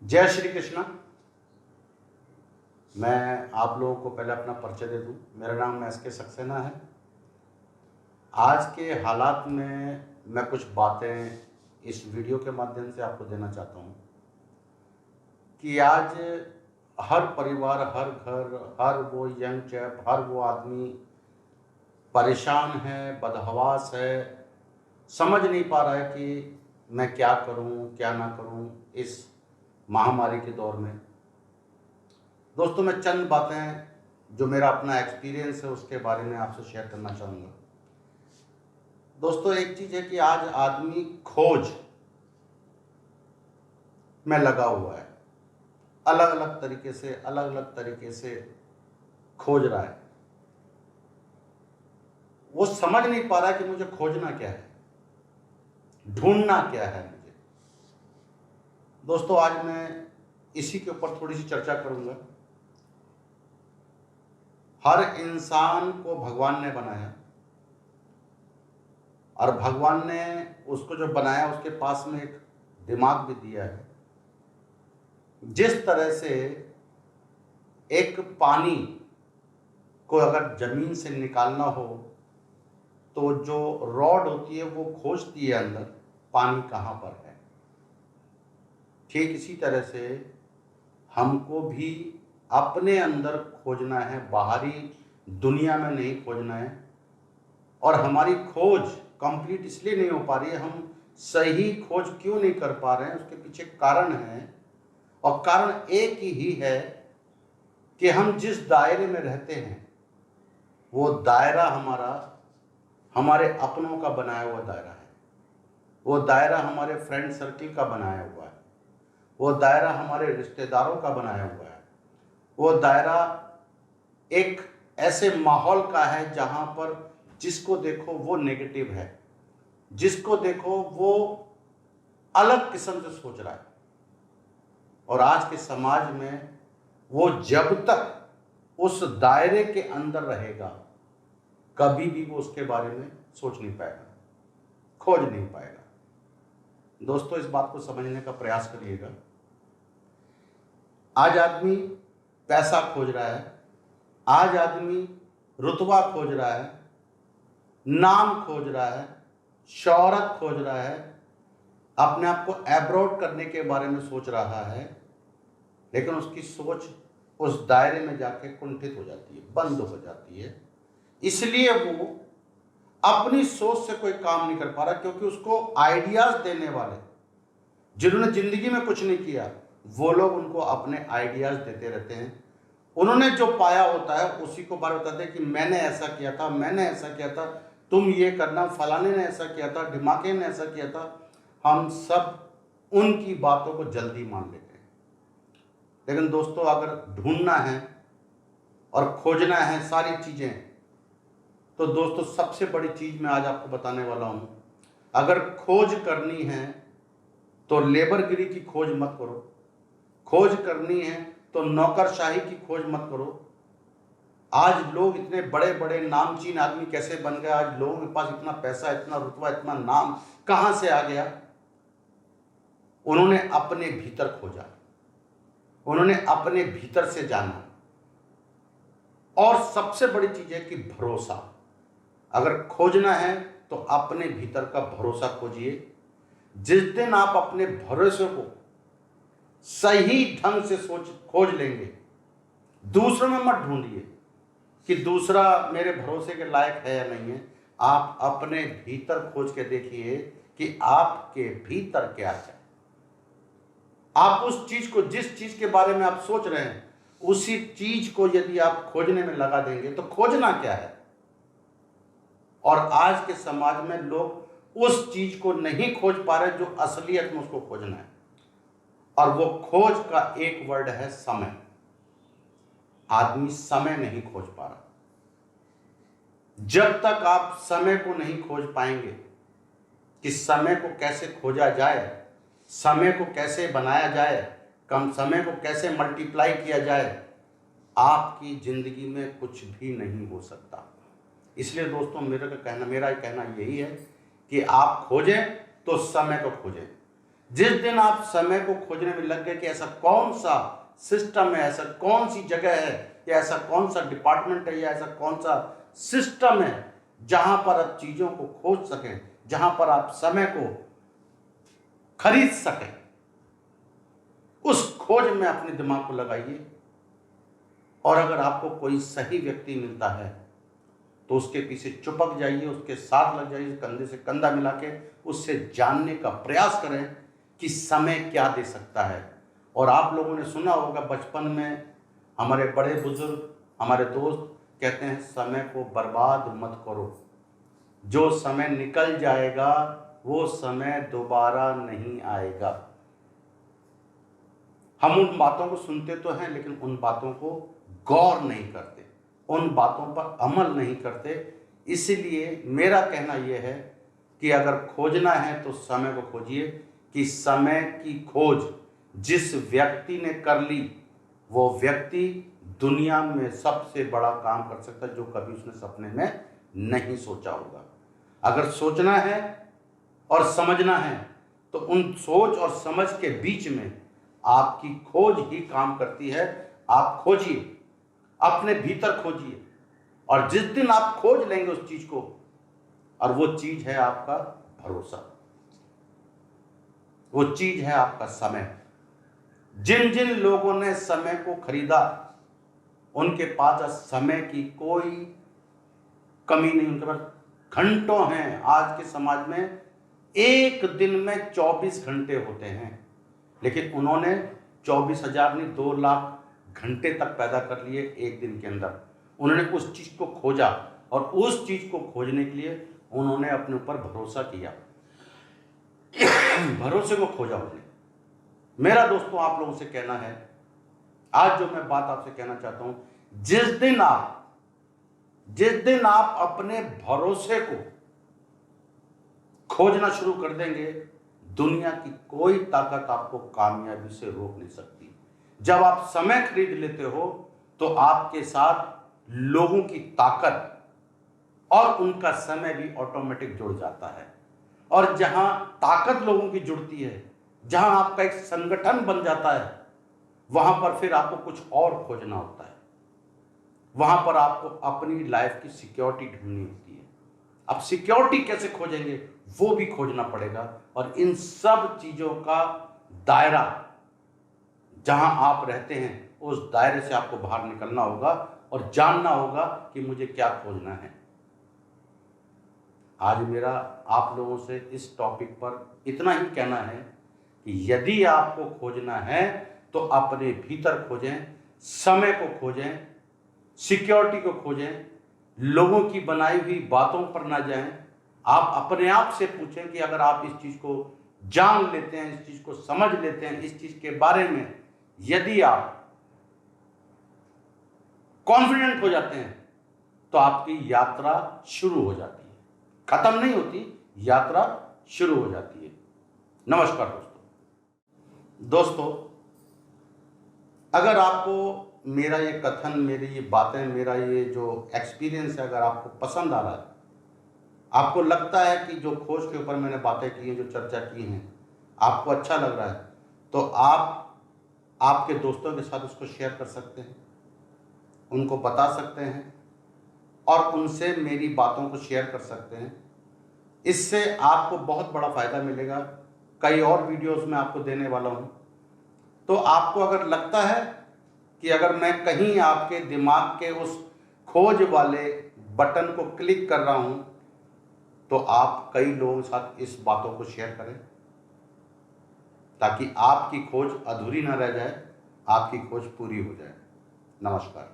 जय श्री कृष्णा। मैं आप लोगों को पहले अपना परिचय दे दूं। मेरा नाम एस के सक्सेना है। आज के हालात में मैं कुछ बातें इस वीडियो के माध्यम से आपको देना चाहता हूं कि आज हर परिवार, हर घर, हर वो यंग चैप, हर वो आदमी परेशान है, बदहवास है, समझ नहीं पा रहा है कि मैं क्या करूं, क्या ना करूं इस महामारी के दौर में। दोस्तों, मैं चंद बातें जो मेरा अपना एक्सपीरियंस है उसके बारे में आपसे शेयर करना चाहूँगा। दोस्तों, एक चीज़ है कि आज आदमी खोज में लगा हुआ है, अलग अलग तरीके से खोज रहा है। वो समझ नहीं पा रहा है कि मुझे खोजना क्या है, ढूंढना क्या है मुझे। दोस्तों, आज मैं इसी के ऊपर थोड़ी सी चर्चा करूंगा। हर इंसान को भगवान ने बनाया और भगवान ने उसको जो बनाया उसके पास में एक दिमाग भी दिया है। जिस तरह से एक पानी को अगर जमीन से निकालना हो तो जो रॉड होती है वो खोजती है अंदर पानी कहाँ पर है, ठीक इसी तरह से हमको भी अपने अंदर खोजना है, बाहरी दुनिया में नहीं खोजना है। और हमारी खोज कंप्लीट इसलिए नहीं हो पा रही है, हम सही खोज क्यों नहीं कर पा रहे हैं, उसके पीछे कारण है। और कारण एक ही है कि हम जिस दायरे में रहते हैं वो दायरा हमारे अपनों का बनाया हुआ दायरा है। वो दायरा हमारे फ्रेंड सर्किल का बनाया हुआ है। वो दायरा हमारे रिश्तेदारों का बनाया हुआ है। वो दायरा एक ऐसे माहौल का है जहां पर जिसको देखो वो नेगेटिव है, जिसको देखो वो अलग किस्म से सोच रहा है। और आज के समाज में वो जब तक उस दायरे के अंदर रहेगा कभी भी वो उसके बारे में सोच नहीं पाएगा, खोज नहीं पाएगा। दोस्तों, इस बात को समझने का प्रयास करिएगा। आज आदमी पैसा खोज रहा है, आज आदमी रुतबा खोज रहा है, नाम खोज रहा है, शोहरत खोज रहा है, अपने आप को एब्रॉड करने के बारे में सोच रहा है। लेकिन उसकी सोच उस दायरे में जाके कुंठित हो जाती है, बंद हो जाती है। इसलिए वो अपनी सोच से कोई काम नहीं कर पा रहा, क्योंकि उसको आइडियाज देने वाले जिन्होंने जिंदगी में कुछ नहीं किया वो लोग उनको अपने आइडियाज देते रहते हैं। उन्होंने जो पाया होता है उसी को बार बताते हैं कि मैंने ऐसा किया था, मैंने ऐसा किया था, तुम ये करना, फलाने ने ऐसा किया था, ढिमाके ने ऐसा किया था। हम सब उनकी बातों को जल्दी मान लेते हैं। लेकिन दोस्तों, अगर ढूंढना है और खोजना है सारी चीजें, तो दोस्तों सबसे बड़ी चीज मैं आज आपको बताने वाला हूं। अगर खोज करनी है तो लेबरगिरी की खोज मत करो, खोज करनी है तो नौकरशाही की खोज मत करो। आज लोग इतने बड़े बड़े नामचीन आदमी कैसे बन गए, आज लोगों के पास इतना पैसा, इतना रुतबा, इतना नाम कहां से आ गया? उन्होंने अपने भीतर खोजा, उन्होंने अपने भीतर से जाना। और सबसे बड़ी चीज है कि भरोसा। अगर खोजना है तो अपने भीतर का भरोसा खोजिए। जिस दिन आप अपने भरोसे को सही ढंग से खोज लेंगे, दूसरों में मत ढूंढिए कि दूसरा मेरे भरोसे के लायक है या नहीं है। आप अपने भीतर खोज के देखिए कि आपके भीतर क्या है। आप उस चीज को, जिस चीज के बारे में आप सोच रहे हैं, उसी चीज को यदि आप खोजने में लगा देंगे तो खोजना क्या है। और आज के समाज में लोग उस चीज को नहीं खोज पा रहे जो असलियत में उसको खोजना है। और वो खोज का एक वर्ड है समय। आदमी समय नहीं खोज पा रहा। जब तक आप समय को नहीं खोज पाएंगे कि समय को कैसे खोजा जाए, समय को कैसे बनाया जाए, कम समय को कैसे मल्टीप्लाई किया जाए, आपकी जिंदगी में कुछ भी नहीं हो सकता। इसलिए दोस्तों, मेरा कहना यही है कि आप खोजें तो समय को खोजें। जिस दिन आप समय को खोजने में लग गए कि ऐसा कौन सा सिस्टम है, ऐसा कौन सी जगह है, या ऐसा कौन सा डिपार्टमेंट है, या ऐसा कौन सा सिस्टम है जहां पर आप चीजों को खोज सकें, जहां पर आप समय को खरीद सकें, उस खोज में अपने दिमाग को लगाइए। और अगर आपको कोई सही व्यक्ति मिलता है तो उसके पीछे चिपक जाइए, उसके साथ लग जाइए, कंधे से कंधा मिला के उससे जानने का प्रयास करें कि समय क्या दे सकता है। और आप लोगों ने सुना होगा बचपन में हमारे बड़े बुजुर्ग, हमारे दोस्त कहते हैं, समय को बर्बाद मत करो, जो समय निकल जाएगा वो समय दोबारा नहीं आएगा। हम उन बातों को सुनते तो हैं लेकिन उन बातों को गौर नहीं करते, उन बातों पर अमल नहीं करते। इसलिए मेरा कहना यह है कि अगर खोजना है तो समय को खोजिए, कि समय की खोज जिस व्यक्ति ने कर ली वो व्यक्ति दुनिया में सबसे बड़ा काम कर सकता है जो कभी उसने सपने में नहीं सोचा होगा। अगर सोचना है और समझना है तो उन सोच और समझ के बीच में आपकी खोज ही काम करती है। आप खोजिए, अपने भीतर खोजिए, और जिस दिन आप खोज लेंगे उस चीज को, और वो चीज है आपका भरोसा, वो चीज है आपका समय। जिन जिन लोगों ने समय को खरीदा उनके पास समय की कोई कमी नहीं, उनके पास घंटों हैं। आज के समाज में एक दिन में 24 घंटे होते हैं, लेकिन उन्होंने 24,000 नहीं 2 लाख घंटे तक पैदा कर लिए एक दिन के अंदर। उन्होंने उस चीज को खोजा, और उस चीज को खोजने के लिए उन्होंने अपने ऊपर भरोसा किया, भरोसे को खोजा उन्होंने। मेरा दोस्तों आप लोगों से कहना है, आज जो मैं बात आपसे कहना चाहता हूं, जिस दिन आप अपने भरोसे को खोजना शुरू कर देंगे, दुनिया की कोई ताकत आपको कामयाबी से रोक नहीं सकती। जब आप समय खरीद लेते हो तो आपके साथ लोगों की ताकत और उनका समय भी ऑटोमेटिक जुड़ जाता है। और जहां ताकत लोगों की जुड़ती है, जहां आपका एक संगठन बन जाता है, वहां पर फिर आपको कुछ और खोजना होता है। वहां पर आपको अपनी लाइफ की सिक्योरिटी ढूंढनी होती है। अब सिक्योरिटी कैसे खोजेंगे वो भी खोजना पड़ेगा। और इन सब चीजों का दायरा जहां आप रहते हैं उस दायरे से आपको बाहर निकलना होगा और जानना होगा कि मुझे क्या खोजना है। आज मेरा आप लोगों से इस टॉपिक पर इतना ही कहना है कि यदि आपको खोजना है तो अपने भीतर खोजें, समय को खोजें, सिक्योरिटी को खोजें, लोगों की बनाई हुई बातों पर ना जाएं। आप अपने आप से पूछें कि अगर आप इस चीज को जान लेते हैं, इस चीज को समझ लेते हैं, इस चीज के बारे में यदि आप कॉन्फिडेंट हो जाते हैं तो आपकी यात्रा शुरू हो जाती है, खत्म नहीं होती, यात्रा शुरू हो जाती है। नमस्कार दोस्तों, अगर आपको मेरा ये कथन, मेरी ये बातें, मेरा ये जो एक्सपीरियंस है, अगर आपको पसंद आ रहा है, आपको लगता है कि जो खोज के ऊपर मैंने बातें की हैं, जो चर्चा की हैं, आपको अच्छा लग रहा है, तो आप आपके दोस्तों के साथ उसको शेयर कर सकते हैं, उनको बता सकते हैं और उनसे मेरी बातों को शेयर कर सकते हैं। इससे आपको बहुत बड़ा फायदा मिलेगा। कई और वीडियोस में आपको देने वाला हूं। तो आपको अगर लगता है कि अगर मैं कहीं आपके दिमाग के उस खोज वाले बटन को क्लिक कर रहा हूं तो आप कई लोगों के साथ इस बातों को शेयर करें, ताकि आपकी खोज अधूरी ना रह जाए, आपकी खोज पूरी हो जाए। नमस्कार।